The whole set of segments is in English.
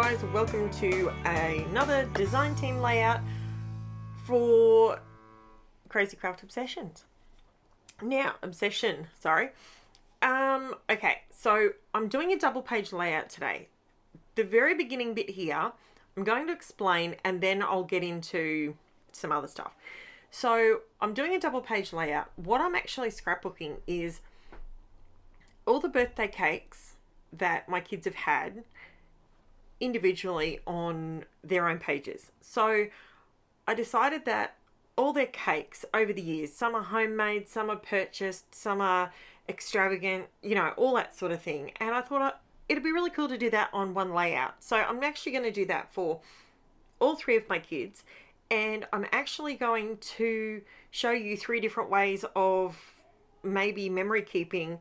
guys, welcome to another design team layout for Crazy Craft Obsessions. Now, okay, so I'm doing a double page layout today. The very beginning bit here, I'm going to explain and then I'll get into some other stuff. So I'm doing a double page layout. What I'm actually scrapbooking is all the birthday cakes that my kids have had individually on their own pages. So I decided that all their cakes over the years, some are homemade, some are purchased, some are extravagant, you know, all that sort of thing. And I thought it'd be really cool to do that on one layout. So I'm actually going to do that for all three of my kids. And I'm actually going to show you 3 different ways of maybe memory keeping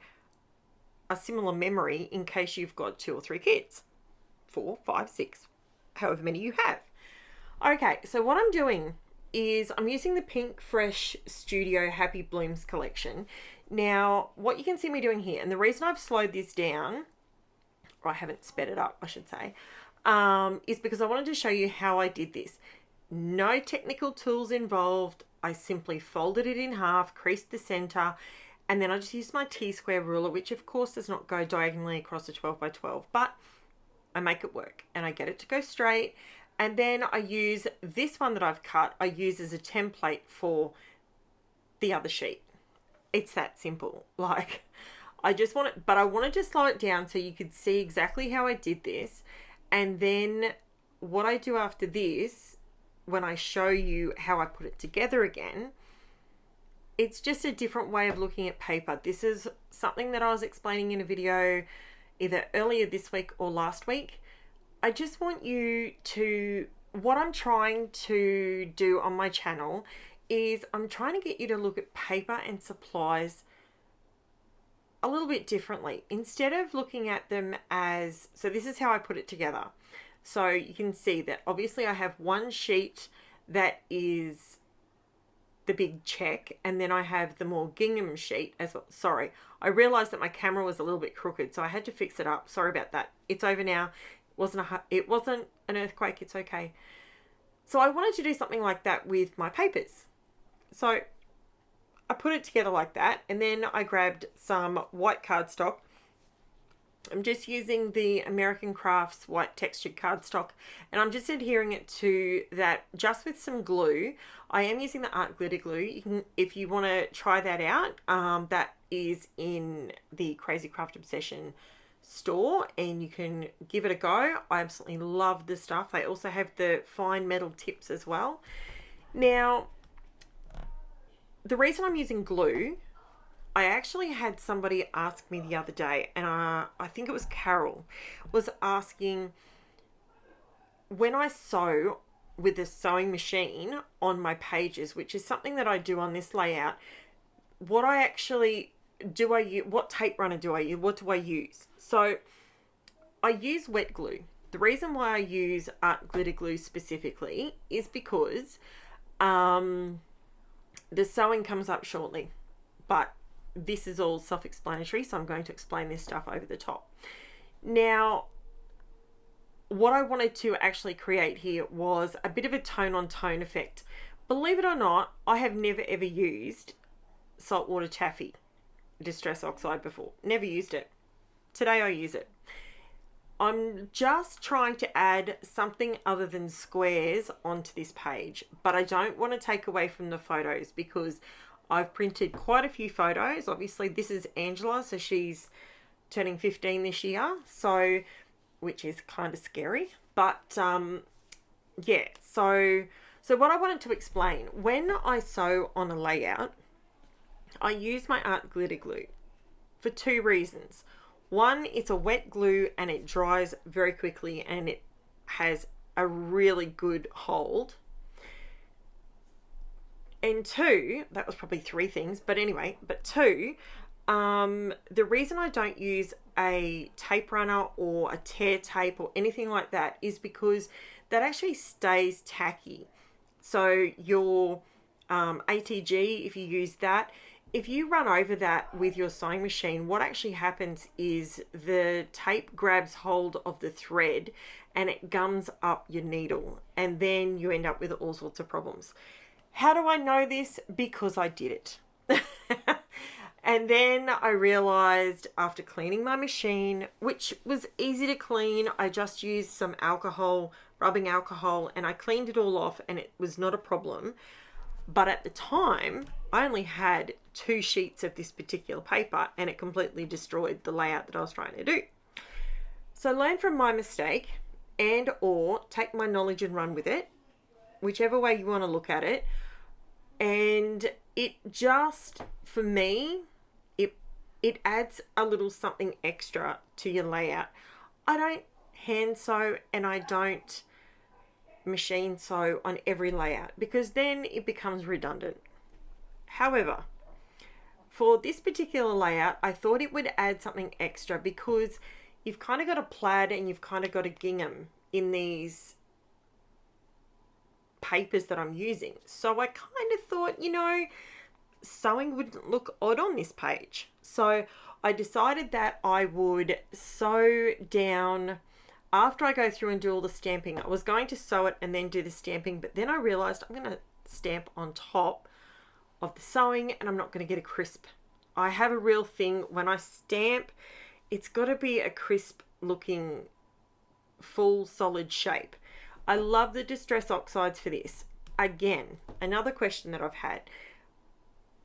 a similar memory in case you've got 2 or 3 kids. 4, 5, 6, however many you have. Okay, so what I'm doing is I'm using the Pinkfresh Studio Happy Blooms collection. Now, what you can see me doing here, and the reason I've slowed this down, or I haven't sped it up, I should say, is because I wanted to show you how I did this. No technical tools involved. I simply folded it in half, creased the center, and then I just used my T-square ruler, which of course does not go diagonally across a 12 by 12, but I make it work and I get it to go straight. And then I use this one that I've cut, I use as a template for the other sheet. It's that simple. Like, I just want it, but I wanted to slow it down so you could see exactly how I did this. And then what I do after this, when I show you how I put it together again, it's just a different way of looking at paper. This is something that I was explaining in a video either earlier this week or last week. I just want you to, what I'm trying to do on my channel is I'm trying to get you to look at paper and supplies a little bit differently. Instead of looking at them as, so this is how I put it together. So you can see that obviously I have one sheet that is the big check, and then I have the more gingham sheet as well. Sorry, I realized that my camera was a little bit crooked, so I had to fix it up. Sorry about that. It's over now. It wasn't an earthquake. It's okay. So I wanted to do something like that with my papers. So I put it together like that, and then I grabbed some white cardstock. I'm just using the American Crafts white textured cardstock, and I'm just adhering it to that just with some glue. I am using the art glitter glue. You can, if you want to try that out, that is in the Crazy Craft Obsession store, and you can give it a go. I absolutely love the stuff. They also have the fine metal tips as well. Now, the reason I'm using glue, I actually had somebody ask me the other day, and I think it was Carol, was asking, when I sew with a sewing machine on my pages, which is something that I do on this layout, what I actually do, what tape runner do I use? What do I use? So I use wet glue. The reason why I use art glitter glue specifically is because the sewing comes up shortly, but this is all self-explanatory, so I'm going to explain this stuff over the top. Now, what I wanted to actually create here was a bit of a tone-on-tone effect. Believe it or not, I have never ever used saltwater taffy distress oxide before. Never used it. Today I use it. I'm just trying to add something other than squares onto this page, but I don't want to take away from the photos because I've printed quite a few photos. Obviously this is Angela, so she's turning 15 this year, so which is kind of scary, but yeah, so what I wanted to explain, when I sew on a layout, I use my art glitter glue for 2 reasons. One, it's a wet glue and it dries very quickly and it has a really good hold. And 2, that was probably 3 things, but anyway, but 2, the reason I don't use a tape runner or a tear tape or anything like that is because that actually stays tacky. So your ATG, if you use that, if you run over that with your sewing machine, what actually happens is the tape grabs hold of the thread and it gums up your needle, and then you end up with all sorts of problems. How do I know this? Because I did it. And then I realized after cleaning my machine, which was easy to clean, I just used some alcohol, rubbing alcohol, and I cleaned it all off and it was not a problem. But at the time, I only had 2 sheets of this particular paper and it completely destroyed the layout that I was trying to do. So learn from my mistake and or take my knowledge and run with it, whichever way you want to look at it. And it just, for me, it adds a little something extra to your layout. I don't hand sew and I don't machine sew on every layout because then it becomes redundant. However, for this particular layout, I thought it would add something extra because you've kind of got a plaid and you've kind of got a gingham in these papers that I'm using. So I kind of thought, you know, sewing wouldn't look odd on this page. So I decided that I would sew down after I go through and do all the stamping. I was going to sew it and then do the stamping, but then I realized I'm going to stamp on top of the sewing and I'm not going to get a crisp. I have a real thing when I stamp, it's got to be a crisp looking full solid shape. I love the Distress Oxides for this. Again, another question that I've had.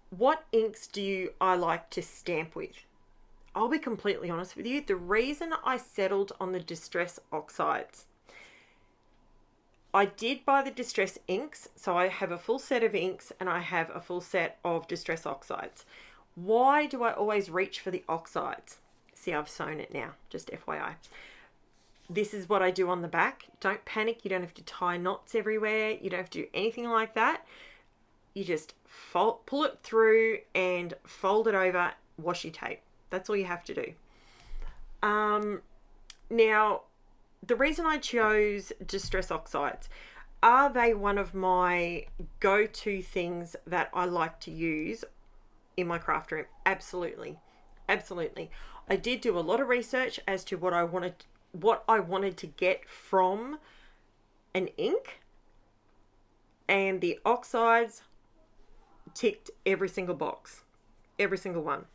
What inks do I like to stamp with? I'll be completely honest with you. The reason I settled on the Distress Oxides, I did buy the Distress inks. So I have a full set of inks and I have a full set of Distress Oxides. Why do I always reach for the oxides? See, I've sewn it now, just FYI. This is what I do on the back. Don't panic. You don't have to tie knots everywhere. You don't have to do anything like that. You just pull it through and fold it over, washi tape. That's all you have to do. Now, the reason I chose Distress Oxides, are they one of my go-to things that I like to use in my craft room? Absolutely. Absolutely. I did do a lot of research as to what I wanted to get from an ink, and the oxides ticked every single box, every single one.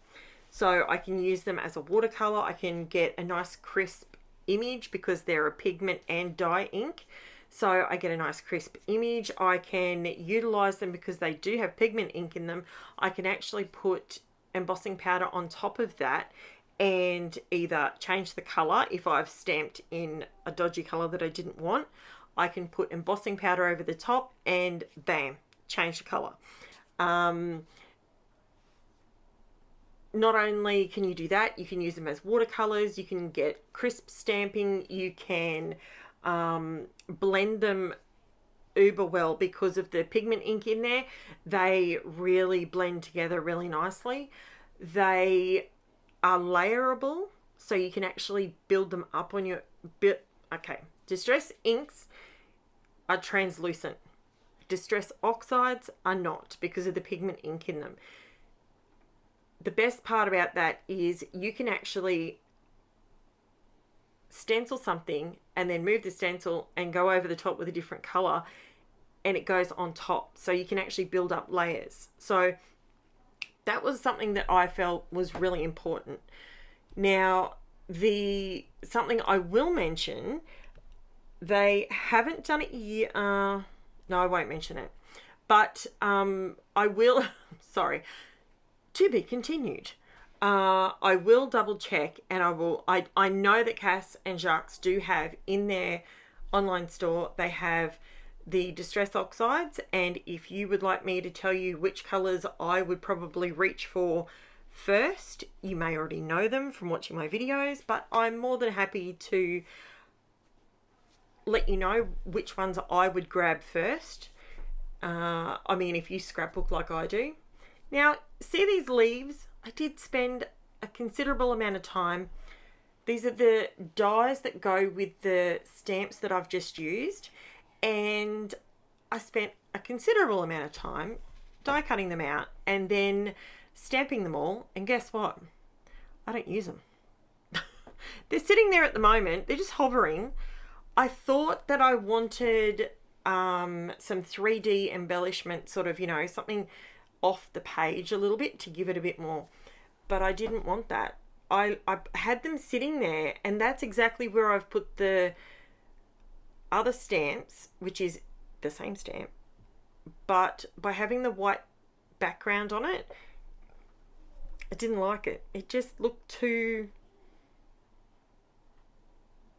So I can use them as a watercolor. I can get a nice crisp image because they're a pigment and dye ink. So I get a nice crisp image. I can utilize them because they do have pigment ink in them. I can actually put embossing powder on top of that and either change the color if I've stamped in a dodgy color that I didn't want. I can put embossing powder over the top and bam, change the color. Not only can you do that, you can use them as watercolors, you can get crisp stamping, you can blend them uber well because of the pigment ink in there. They really blend together really nicely. They are layerable, so you can actually build them up on your bit. Okay, Distress inks are translucent. Distress Oxides are not because of the pigment ink in them. The best part about that is you can actually stencil something and then move the stencil and go over the top with a different color and it goes on top. So you can actually build up layers. So that was something that I felt was really important. Now, something I will mention, they haven't done it yet. No, I won't mention it. But I will, sorry, to be continued. I will double check and I know that Cass and Jacques do have in their online store, they have the Distress Oxides, and if you would like me to tell you which colors I would probably reach for first, you may already know them from watching my videos, but I'm more than happy to let you know which ones I would grab first. I mean, if you scrapbook like I do. Now, see these leaves? I did spend a considerable amount of time. These are the dies that go with the stamps that I've just used. And I spent a considerable amount of time die cutting them out and then stamping them all, and guess what? I don't use them. They're sitting there at the moment. They're just hovering. I thought that I wanted some 3D embellishment, sort of, you know, something off the page a little bit to give it a bit more. But I didn't want that. I had them sitting there, and that's exactly where I've put the other stamps, which is the same stamp, but by having the white background on it, I didn't like it. It just looked too,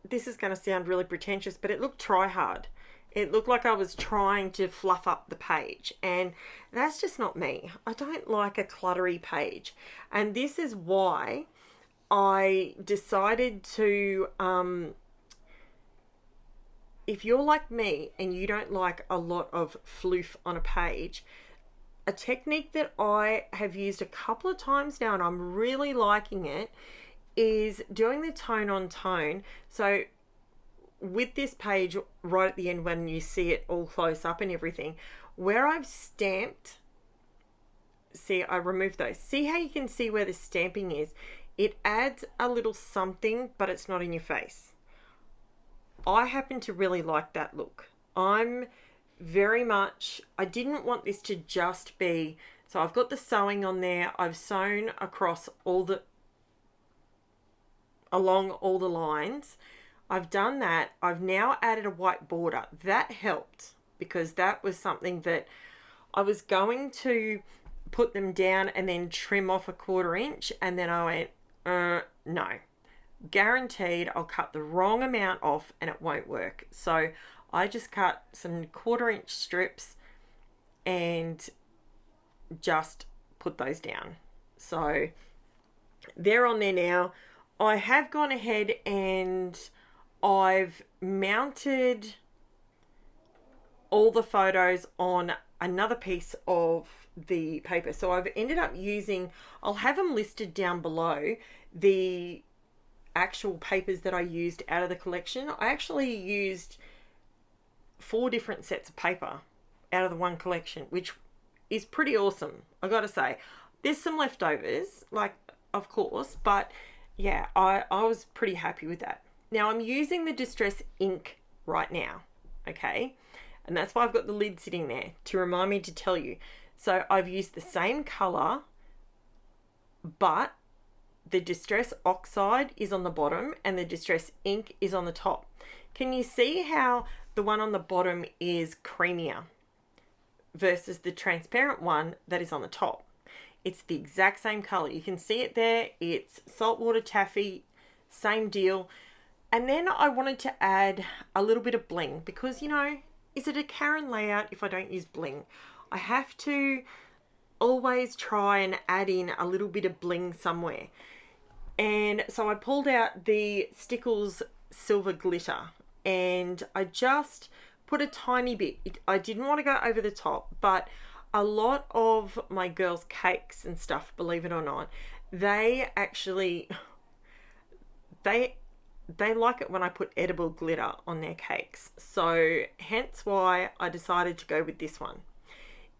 this is going to sound really pretentious, but it looked try hard. It looked like I was trying to fluff up the page, and that's just not me. I don't like a cluttery page, and this is why I decided to, if you're like me and you don't like a lot of floof on a page, a technique that I have used a couple of times now and I'm really liking it is doing the tone on tone. So with this page right at the end, when you see it all close up and everything, where I've stamped, see, I removed those. See how you can see where the stamping is? It adds a little something, but it's not in your face. I happen to really like that look. I'm very much, I didn't want this to just be, so I've got the sewing on there. I've sewn across along all the lines. I've done that. I've now added a white border. That helped because that was something that I was going to put them down and then trim off a 1/4 inch. And then I went, no. Guaranteed I'll cut the wrong amount off and it won't work. So I just cut some 1/4 inch strips and just put those down. So they're on there now. I have gone ahead and I've mounted all the photos on another piece of the paper. So I've ended up using, I'll have them listed down below, the actual papers that I used out of the collection. I actually used 4 different sets of paper out of the one collection, which is pretty awesome. I gotta say, there's some leftovers, like, of course, but yeah, I was pretty happy with that. Now I'm using the Distress ink right now, okay? And that's why I've got the lid sitting there to remind me to tell you. So I've used the same color, but the Distress Oxide is on the bottom and the Distress ink is on the top. Can you see how the one on the bottom is creamier versus the transparent one that is on the top? It's the exact same color. You can see it there. It's saltwater taffy, same deal. And then I wanted to add a little bit of bling because, you know, is it a Karen layout if I don't use bling? I have to always try and add in a little bit of bling somewhere. And so I pulled out the Stickles Silver Glitter and I just put a tiny bit. I didn't want to go over the top, but a lot of my girls' cakes and stuff, believe it or not, they actually, they like it when I put edible glitter on their cakes. So hence why I decided to go with this one.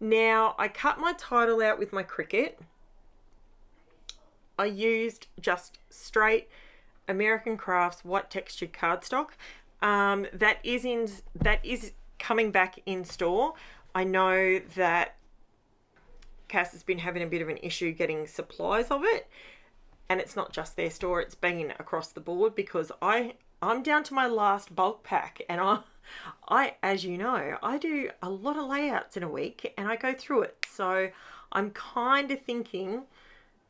Now I cut my title out with my Cricut. I used just straight American Crafts white textured cardstock. That is coming back in store. I know that Cass has been having a bit of an issue getting supplies of it, and it's not just their store, it's been across the board because I'm down to my last bulk pack, and I as you know, I do a lot of layouts in a week and I go through it. So I'm kind of thinking,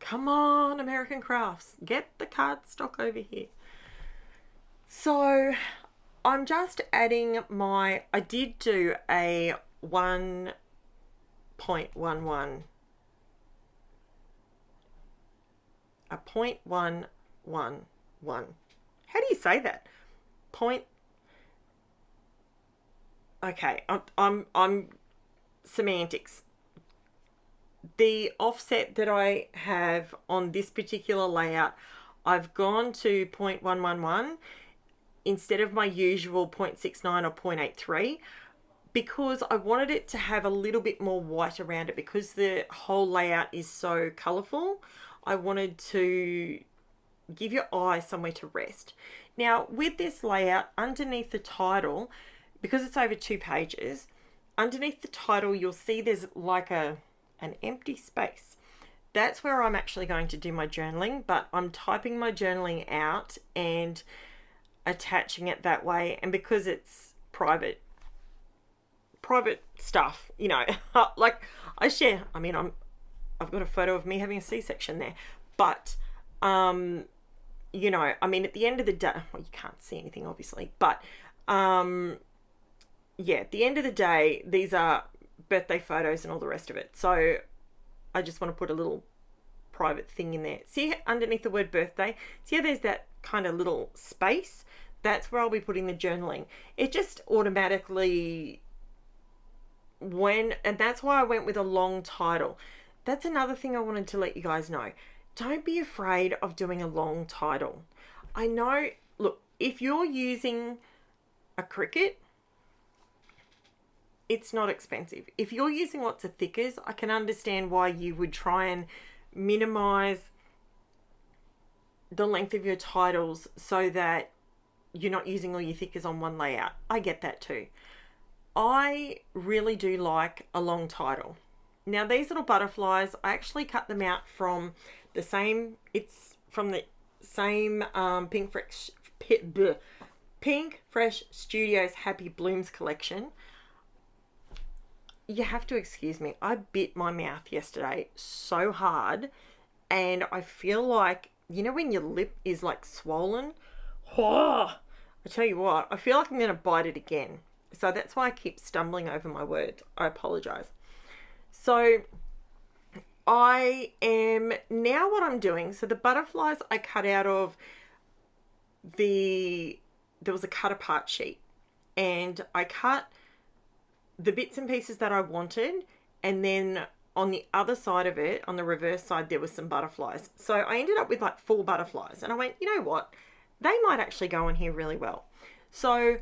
come on, American Crafts, get the cardstock over here. So I'm just adding I did do a 1.11. A 0.111. How do you say that? Okay, I'm semantics. The offset that I have on this particular layout, I've gone to 0.111 instead of my usual 0.69 or 0.83 because I wanted it to have a little bit more white around it, because the whole layout is so colourful. I wanted to give your eye somewhere to rest. Now, with this layout, underneath the title, because it's over 2 pages, underneath the title, you'll see there's like an empty space. That's where I'm actually going to do my journaling, but I'm typing my journaling out and attaching it that way. And because it's private stuff, you know, like I share, I mean, I've got a photo of me having a C-section there, but, you know, I mean, at the end of the day, well, you can't see anything obviously, but, yeah, at the end of the day, these are birthday photos and all the rest of it. So I just want to put a little private thing in there. See underneath the word birthday, see how there's that kind of little space? That's where I'll be putting the journaling. It just automatically and that's why I went with a long title. That's another thing I wanted to let you guys know. Don't be afraid of doing a long title. I know, look, if you're using a Cricut, it's not expensive. If you're using lots of thickers, I can understand why you would try and minimize the length of your titles so that you're not using all your thickers on one layout. I get that too. I really do like a long title. Now these little butterflies, I actually cut them out from the same, it's from the same Pinkfresh Studios Happy Blooms collection. You have to excuse me. I bit my mouth yesterday so hard, and I feel like, you know when your lip is like swollen? Oh, I tell you what, I feel like I'm going to bite it again. So that's why I keep stumbling over my words. I apologize. So I am now what I'm doing. So the butterflies I cut out of there was a cut apart sheet, and I cut the bits and pieces that I wanted, and then on the other side of it, on the reverse side, there was some butterflies. So I ended up with like 4 butterflies, and I went, you know what? They might actually go in here really well. So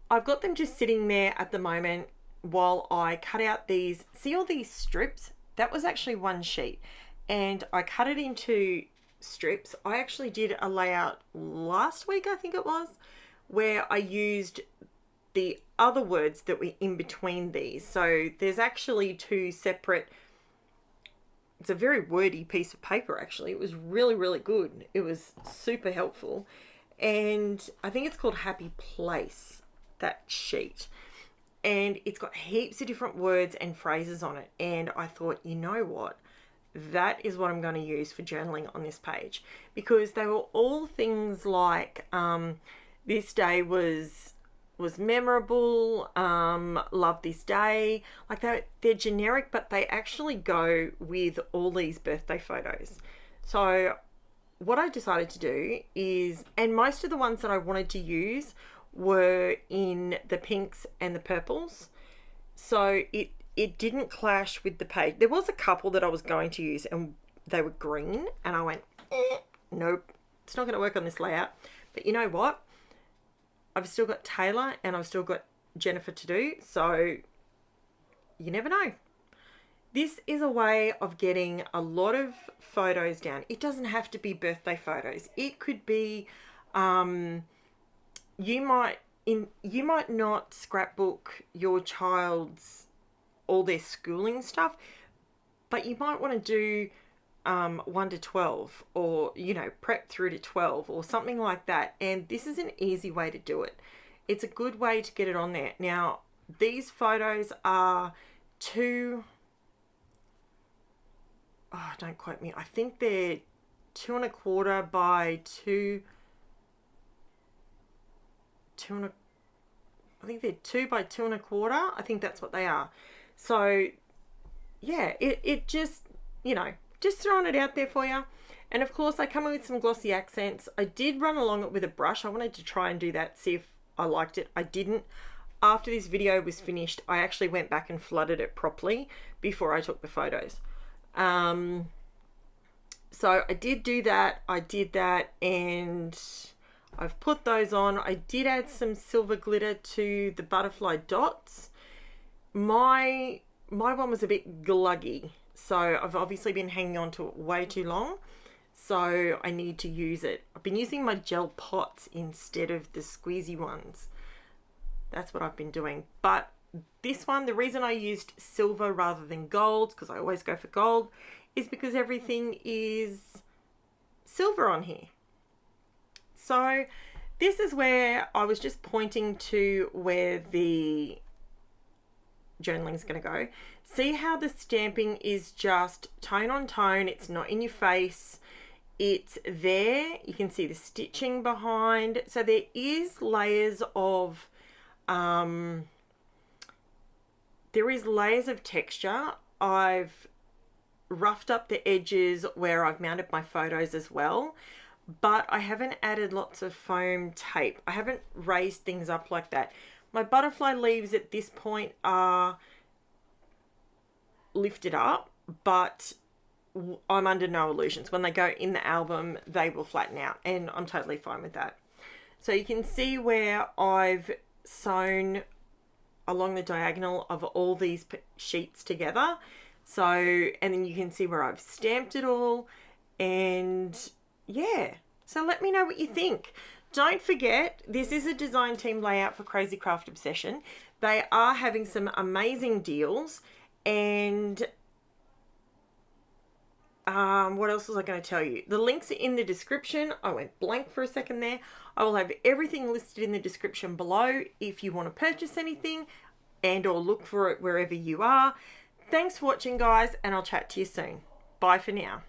I've got them just sitting there at the moment while I cut out these, see all these strips? That was actually one sheet, and I cut it into strips. I actually did a layout last week, I think it was, where I used the other words that were in between these. So there's actually 2 separate, it's a very wordy piece of paper actually. It was really, really good. It was super helpful. And I think it's called Happy Place, that sheet. And it's got heaps of different words and phrases on it. And I thought, you know what? That is what I'm going to use for journaling on this page. Because they were all things like, this day was memorable, love this day. Like they're generic, but they actually go with all these birthday photos. So what I decided to do is, and most of the ones that I wanted to use were in the pinks and the purples. So it didn't clash with the page. There was a couple that I was going to use and they were green, and I went, nope, it's not going to work on this layout. But you know what? I've still got Taylor and I've still got Jennifer to do, so you never know. This is a way of getting a lot of photos down. It doesn't have to be birthday photos. It could be, you might not scrapbook your child's all their schooling stuff, but you might want to do 1 to 12, or prep through to 12 or something like that. And this is an easy way to do it. It's a good way to get it on there. Now these photos are don't quote me, I think they're 2 1/4 by 2 I think they're 2 by 2 1/4. I think that's what they are. So yeah, it just, just throwing it out there for you. And of course I come in with some glossy accents. I did run along it with a brush. I wanted to try and do that, see if I liked it. I didn't. After this video was finished, I actually went back and flooded it properly before I took the photos. So I did do that. I did that, and I've put those on. I did add some silver glitter to the butterfly dots, my one was a bit gluggy, so I've obviously been hanging on to it way too long, so I need to use it. I've been using my gel pots instead of the squeezy ones. That's what I've been doing. But this one, the reason I used silver rather than gold, because I always go for gold, is because everything is silver on here. So this is where I was just pointing to where the journaling is going to go. See how the stamping is just tone on tone. It's not in your face. It's there. You can see the stitching behind. So there is layers of texture. I've roughed up the edges where I've mounted my photos as well, but I haven't added lots of foam tape. I haven't raised things up like that. My butterfly leaves at this point are lifted up, but I'm under no illusions. When they go in the album, they will flatten out, and I'm totally fine with that. So you can see where I've sewn along the diagonal of all these sheets together. So, and then you can see where I've stamped it all, and yeah. So let me know what you think. Don't forget, this is a design team layout for Crazy Craft Obsession. They are having some amazing deals, and what else was I going to tell you? The links are in the description. I went blank for a second there. I will have everything listed in the description below if you want to purchase anything and or look for it wherever you are. Thanks for watching, guys, and I'll chat to you soon. Bye for now.